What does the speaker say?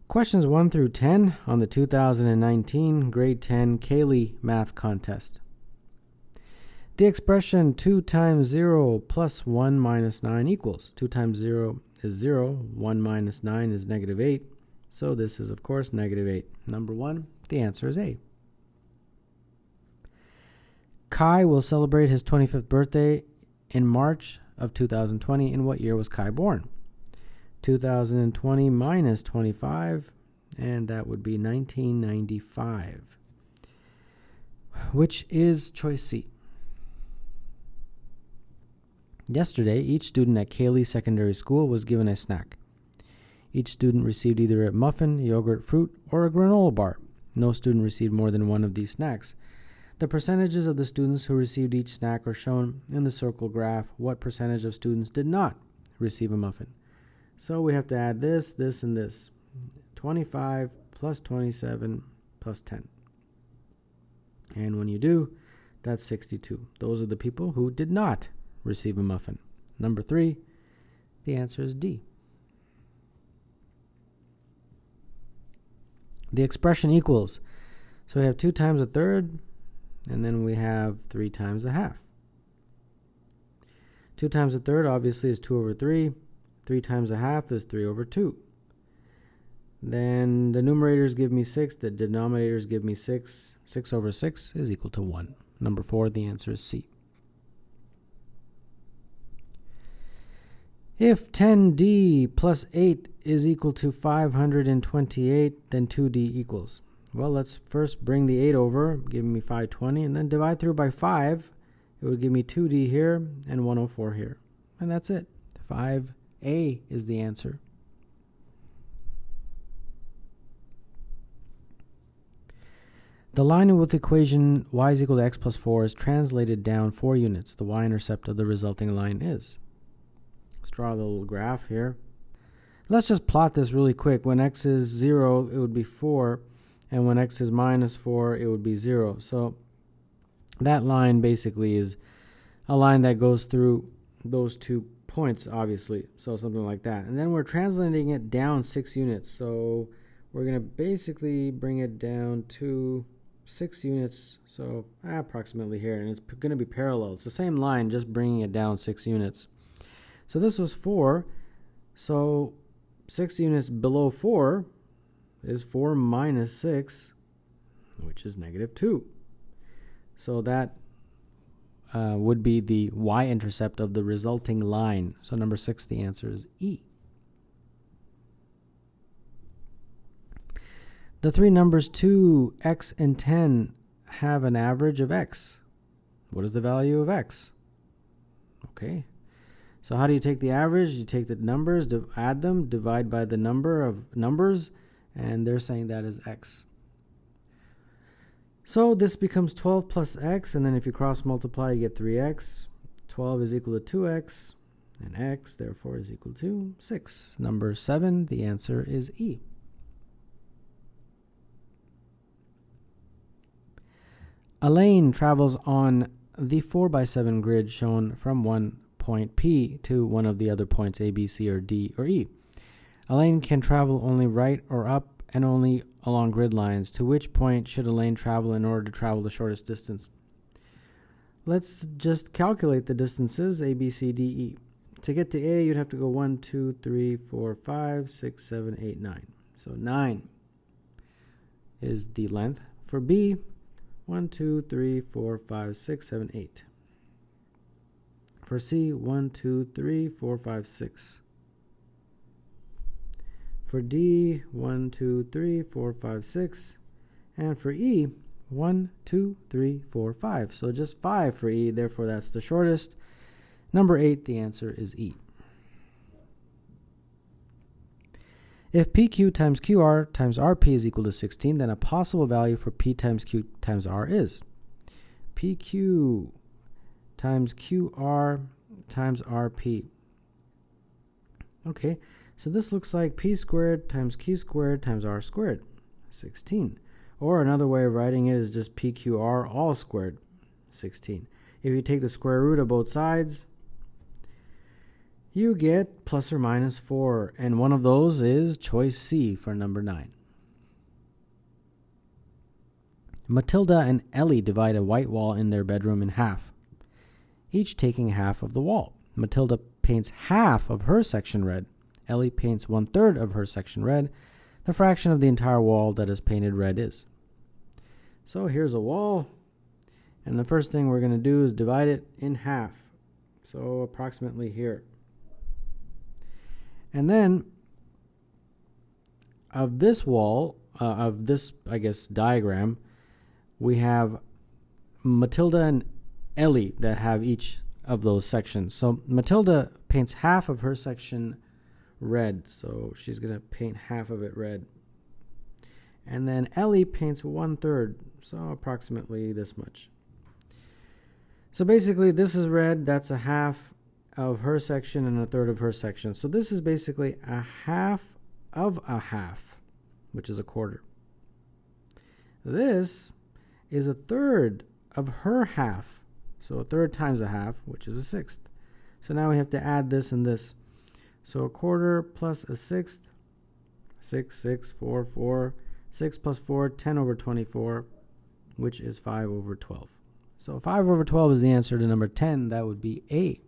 Questions 1 through 10 on the 2019 Grade 10 Cayley Math Contest. The expression 2 times 0 plus 1 minus 9 equals. 2 times 0 is 0, 1 minus 9 is negative 8, so this is, of course, negative 8. Number 1, the answer is A. Kai will celebrate his 25th birthday in March of 2020. In what year was Kai born? 2020 minus 25, and that would be 1995, which is choice C. Yesterday, each student at Cayley Secondary School was given a snack. Each student received either a muffin, yogurt, fruit, or a granola bar. No student received more than one of these snacks. The percentages of the students who received each snack are shown in the circle graph. What percentage of students did not receive a muffin? So we have to add this, this, and this. 25 plus 27 plus 10. And when you do, that's 62. Those are the people who did not receive a muffin. Number 3, the answer is D. The expression equals. So we have 2 times a third, and then we have 3 times a half. 2 times a third obviously is 2 over 3. 3 times a half is 3 over 2. Then the numerators give me 6, the denominators give me 6. 6 over 6 is equal to 1. Number 4, the answer is C. If 10D plus 8 is equal to 528, then 2D equals. Well, let's first bring the 8 over, giving me 520, and then divide through by 5. It would give me 2D here and 104 here. And that's it. 5A is the answer. The line with the equation y is equal to x plus 4 is translated down 4 units. The y-intercept of the resulting line is. Let's draw a little graph here. Let's just plot this really quick. When x is 0, it would be 4, and when x is minus 4, it would be 0. So that line basically is a line that goes through those 2 points, obviously. So something like that. And then we're translating it down 6 units. So we're going to basically bring it down to 6 units, so approximately here, and it's going to be parallel. It's the same line, just bringing it down 6 units. So this was 4, so 6 units below 4 is 4 minus 6, which is negative 2. So that would be the y-intercept of the resulting line. So number 6, the answer is E. The 3 numbers 2, x, and 10 have an average of x. What is the value of x? Okay. So how do you take the average? You take the numbers, add them, divide by the number of numbers, and they're saying that is x. So this becomes 12 plus x, and then if you cross multiply, you get 3x. 12 is equal to 2x, and x, therefore, is equal to 6. Number 7, the answer is E. Elaine travels on the 4x7 grid shown from one point P to one of the other points A, B, C, or D, or E. Elaine can travel only right or up and only along grid lines. To which point should Elaine travel in order to travel the shortest distance? Let's just calculate the distances A, B, C, D, E. To get to A, you'd have to go 1, 2, 3, 4, 5, 6, 7, 8, 9. So 9 is the length. For B, 1, 2, 3, 4, 5, 6, 7, 8. For C, 1, 2, 3, 4, 5, 6. For D, 1, 2, 3, 4, 5, 6. And for E, 1, 2, 3, 4, 5. So just 5 for E, therefore that's the shortest. Number 8, the answer is E. If PQ times QR times RP is equal to 16, then a possible value for P times Q times R is PQ times QR times RP. Okay, so this looks like P squared times Q squared times R squared, 16. Or another way of writing it is just PQR all squared, 16. If you take the square root of both sides, you get plus or minus 4, and one of those is choice C for number 9. Matilda and Ellie divide a white wall in their bedroom in half, each taking half of the wall. Matilda paints half of her section red. Ellie paints 1/3 of her section red. The fraction of the entire wall that is painted red is. So here's a wall, and the first thing we're going to do is divide it in half. So approximately here. And then of this wall, of this, I guess, diagram, we have Matilda and Ellie that have each of those sections. So Matilda paints half of her section red, so she's going to paint half of it red. And then Ellie paints 1/3, so approximately this much. So basically this is red, that's a half of her section and 1/3 of her section. So this is basically a half of a half, which is a quarter. This is 1/3 of her half, so 1/3 times a half, which is a 1/6. So now we have to add this and this. So a quarter plus a 1/6, 6, 6, 4, 4, 6 plus 4, 10 over 24, which is 5 over 12. So 5 over 12 is the answer to number 10. That would be A.